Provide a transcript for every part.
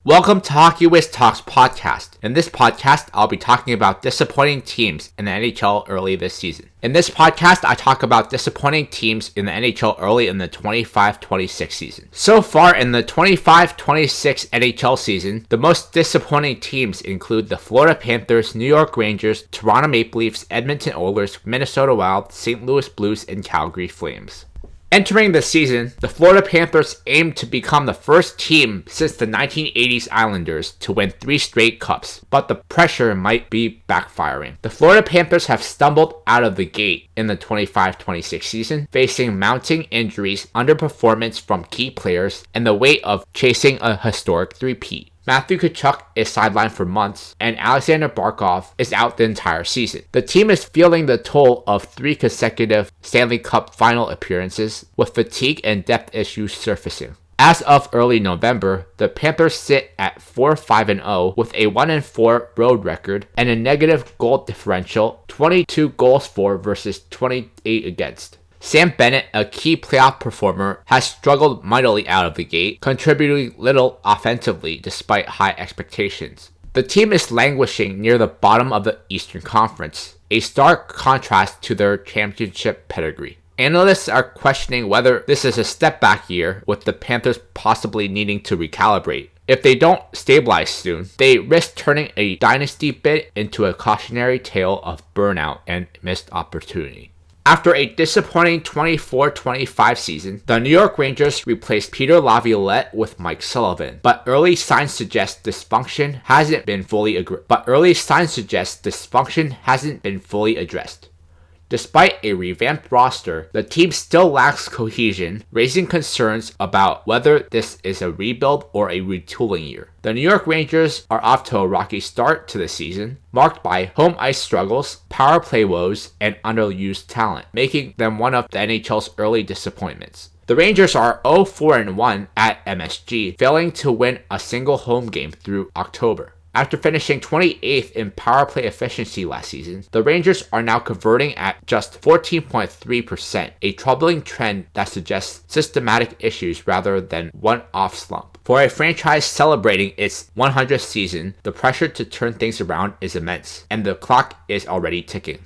Welcome to Hockey Whiz Talks podcast. In this podcast, I'll be talking about disappointing teams in the NHL early this season. In this podcast, I talk about disappointing teams in the NHL early in the 25-26 season. So far in the 25-26 NHL season, the most disappointing teams include the Florida Panthers, New York Rangers, Toronto Maple Leafs, Edmonton Oilers, Minnesota Wild, St. Louis Blues, and Calgary Flames. Entering the season, the Florida Panthers aimed to become the first team since the 1980s Islanders to win 3 straight cups, but the pressure might be backfiring. The Florida Panthers have stumbled out of the gate in the 25-26 season, facing mounting injuries, underperformance from key players, and the weight of chasing a historic three-peat. Matthew Tkachuk is sidelined for months, and Alexander Barkov is out the entire season. The team is feeling the toll of 3 consecutive Stanley Cup final appearances, with fatigue and depth issues surfacing. As of early November, the Panthers sit at 4-5-0 with a 1-4 road record and a negative goal differential, 22 goals for versus 28 against. Sam Bennett, a key playoff performer, has struggled mightily out of the gate, contributing little offensively despite high expectations. The team is languishing near the bottom of the Eastern Conference, a stark contrast to their championship pedigree. Analysts are questioning whether this is a step-back year, with the Panthers possibly needing to recalibrate. If they don't stabilize soon, they risk turning a dynasty bid into a cautionary tale of burnout and missed opportunity. After a disappointing 24-25 season, the New York Rangers replaced Peter Laviolette with Mike Sullivan, but early signs suggest dysfunction hasn't been fully addressed. Despite a revamped roster, the team still lacks cohesion, raising concerns about whether this is a rebuild or a retooling year. The New York Rangers are off to a rocky start to the season, marked by home ice struggles, power play woes, and underused talent, making them one of the NHL's early disappointments. The Rangers are 0-4-1 at MSG, failing to win a single home game through October. After finishing 28th in power play efficiency last season, the Rangers are now converting at just 14.3%, a troubling trend that suggests systematic issues rather than one-off slump. For a franchise celebrating its 100th season, the pressure to turn things around is immense, and the clock is already ticking.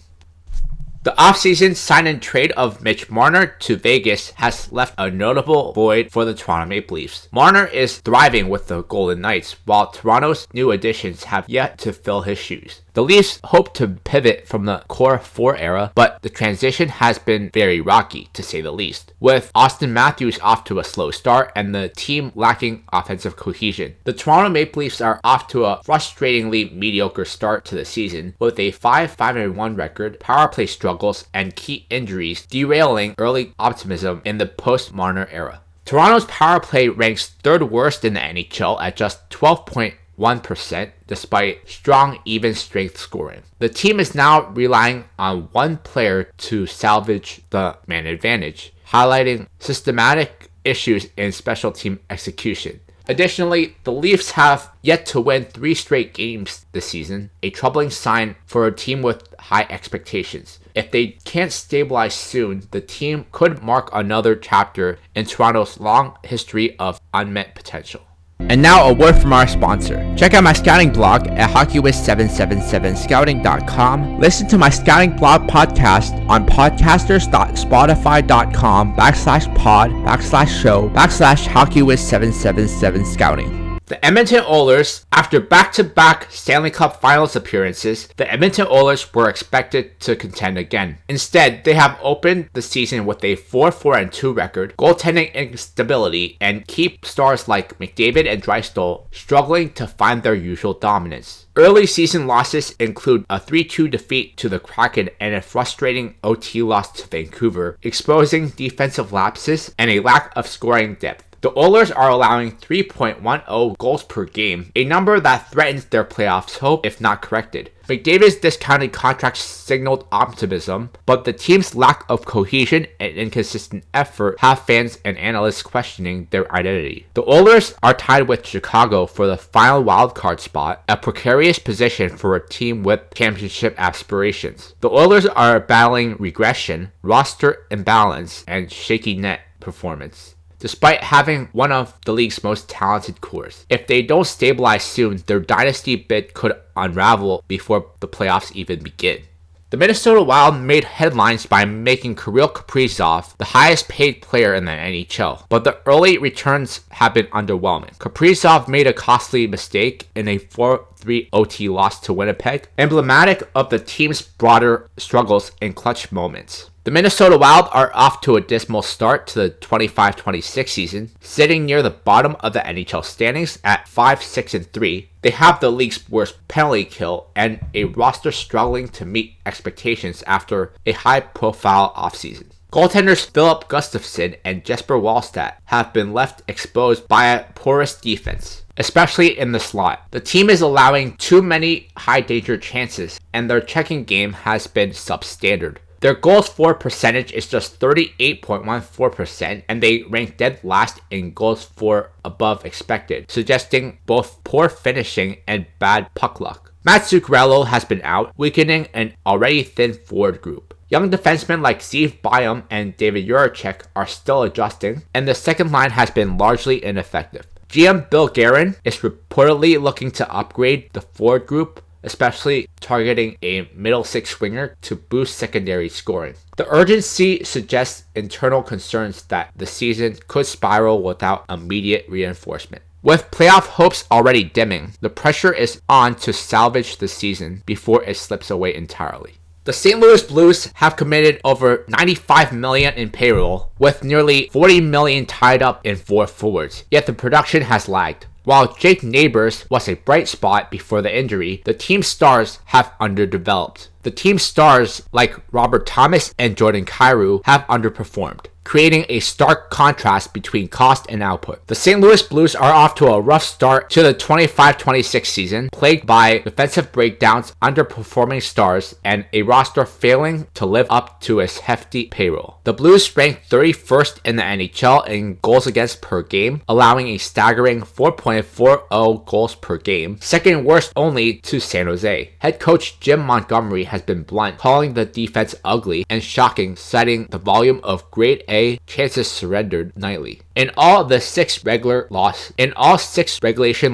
The offseason sign and trade of Mitch Marner to Vegas has left a notable void for the Toronto Maple Leafs. Marner is thriving with the Golden Knights, while Toronto's new additions have yet to fill his shoes. The Leafs hope to pivot from the Core 4 era, but the transition has been very rocky, to say the least, with Austin Matthews off to a slow start and the team lacking offensive cohesion. The Toronto Maple Leafs are off to a frustratingly mediocre start to the season, with a 5-5-1 record, power play struggles, and key injuries derailing early optimism in the post-Marner era. Toronto's power play ranks 3rd worst in the NHL at just 12.1%, despite strong even strength scoring. The team is now relying on one player to salvage the man advantage, highlighting systematic issues in special team execution. Additionally, the Leafs have yet to win 3 straight games this season, a troubling sign for a team with high expectations. If they can't stabilize soon, the team could mark another chapter in Toronto's long history of unmet potential. And now a word from our sponsor. Check out my scouting blog at hockeywiz777scouting.com. Listen to my scouting blog podcast on podcasters.spotify.com/pod/show/hockeywiz777scouting. The Edmonton Oilers, after back-to-back Stanley Cup Finals appearances, the Edmonton Oilers were expected to contend again. Instead, they have opened the season with a 4-4-2 record, goaltending instability, and keep stars like McDavid and Draisaitl struggling to find their usual dominance. Early season losses include a 3-2 defeat to the Kraken and a frustrating OT loss to Vancouver, exposing defensive lapses and a lack of scoring depth. The Oilers are allowing 3.10 goals per game, a number that threatens their playoffs hope if not corrected. McDavid's discounted contract signaled optimism, but the team's lack of cohesion and inconsistent effort have fans and analysts questioning their identity. The Oilers are tied with Chicago for the final wildcard spot, a precarious position for a team with championship aspirations. The Oilers are battling regression, roster imbalance, and shaky net performance. despite having one of the league's most talented cores. If they don't stabilize soon, their dynasty bid could unravel before the playoffs even begin. The Minnesota Wild made headlines by making Kirill Kaprizov the highest paid player in the NHL, but the early returns have been underwhelming. Kaprizov made a costly mistake in a 4-3 OT loss to Winnipeg, emblematic of the team's broader struggles in clutch moments. The Minnesota Wild are off to a dismal start to the 25-26 season, sitting near the bottom of the NHL standings at 5-6-3. They have the league's worst penalty kill and a roster struggling to meet expectations after a high-profile offseason. Goaltenders Philip Gustafsson and Jesper Wallstedt have been left exposed by a porous defense, especially in the slot. The team is allowing too many high-danger chances, and their checking game has been substandard. Their goals for percentage is just 38.14%, and they rank dead last in goals for above expected, suggesting both poor finishing and bad puck luck. Matt Zuccarello has been out, weakening an already thin forward group. Young defensemen like Steve Byam and David Juracek are still adjusting, and the second line has been largely ineffective. GM Bill Guerin is reportedly looking to upgrade the forward group, especially targeting a middle six winger to boost secondary scoring. The urgency suggests internal concerns that the season could spiral without immediate reinforcement. With playoff hopes already dimming, the pressure is on to salvage the season before it slips away entirely. The St. Louis Blues have committed over $95 million in payroll, with nearly $40 million tied up in 4 forwards, yet the production has lagged. While Jake Neighbors was a bright spot before the injury, the team's stars have underdeveloped. The team's stars like Robert Thomas and Jordan Kyrou have underperformed, creating a stark contrast between cost and output. The St. Louis Blues are off to a rough start to the 25-26 season, plagued by defensive breakdowns, underperforming stars, and a roster failing to live up to its hefty payroll. The Blues ranked 31st in the NHL in goals against per game, allowing a staggering 4.40 goals per game, second worst only to San Jose. Head coach Jim Montgomery has been blunt, calling the defense ugly and shocking, citing the volume of grade A chances surrendered nightly. In all 6 regulation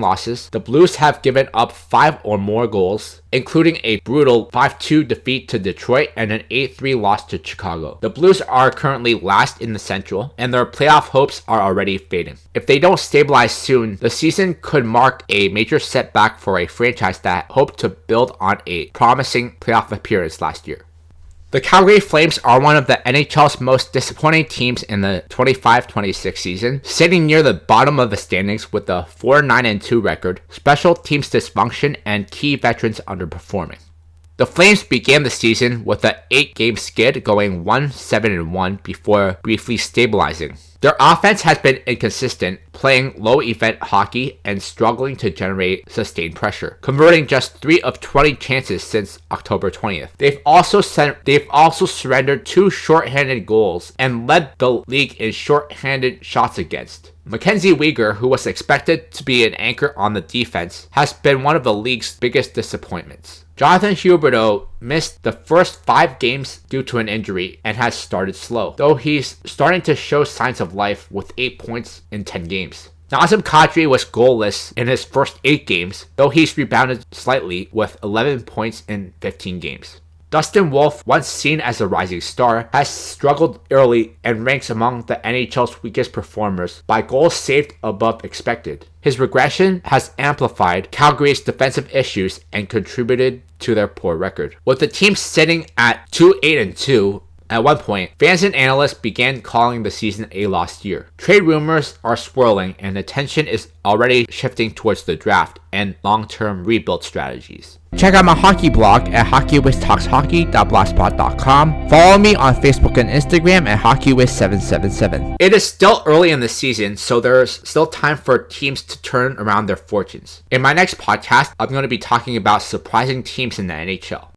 losses, the Blues have given up 5 or more goals, including a brutal 5-2 defeat to Detroit and an 8-3 loss to Chicago. The Blues are currently last in the Central, and their playoff hopes are already fading. If they don't stabilize soon, the season could mark a major setback for a franchise that hoped to build on a promising playoff appearance last year. The Calgary Flames are one of the NHL's most disappointing teams in the 25-26 season, sitting near the bottom of the standings with a 4-9-2 record, special teams dysfunction, and key veterans underperforming. The Flames began the season with an 8-game skid, going 1-7-1 before briefly stabilizing. Their offense has been inconsistent, playing low-event hockey and struggling to generate sustained pressure, converting just 3 of 20 chances since October 20th. They've also surrendered 2 shorthanded goals and led the league in shorthanded shots against. Mackenzie Weegar, who was expected to be an anchor on the defense, has been one of the league's biggest disappointments. Jonathan Huberdeau missed the first 5 games due to an injury and has started slow, though he's starting to show signs of life with 8 points in 10 games. Nazem Kadri was goalless in his first 8 games, though he's rebounded slightly with 11 points in 15 games. Dustin Wolf, once seen as a rising star, has struggled early and ranks among the NHL's weakest performers by goals saved above expected. His regression has amplified Calgary's defensive issues and contributed to their poor record. With the team sitting at 2-8-2, at one point, fans and analysts began calling the season a lost year. Trade rumors are swirling, and attention is already shifting towards the draft and long-term rebuild strategies. Check out my hockey blog at hockeywiztalkshockey.blogspot.com. Follow me on Facebook and Instagram at hockeywiz777. It is still early in the season, so there's still time for teams to turn around their fortunes. In my next podcast, I'm going to be talking about surprising teams in the NHL.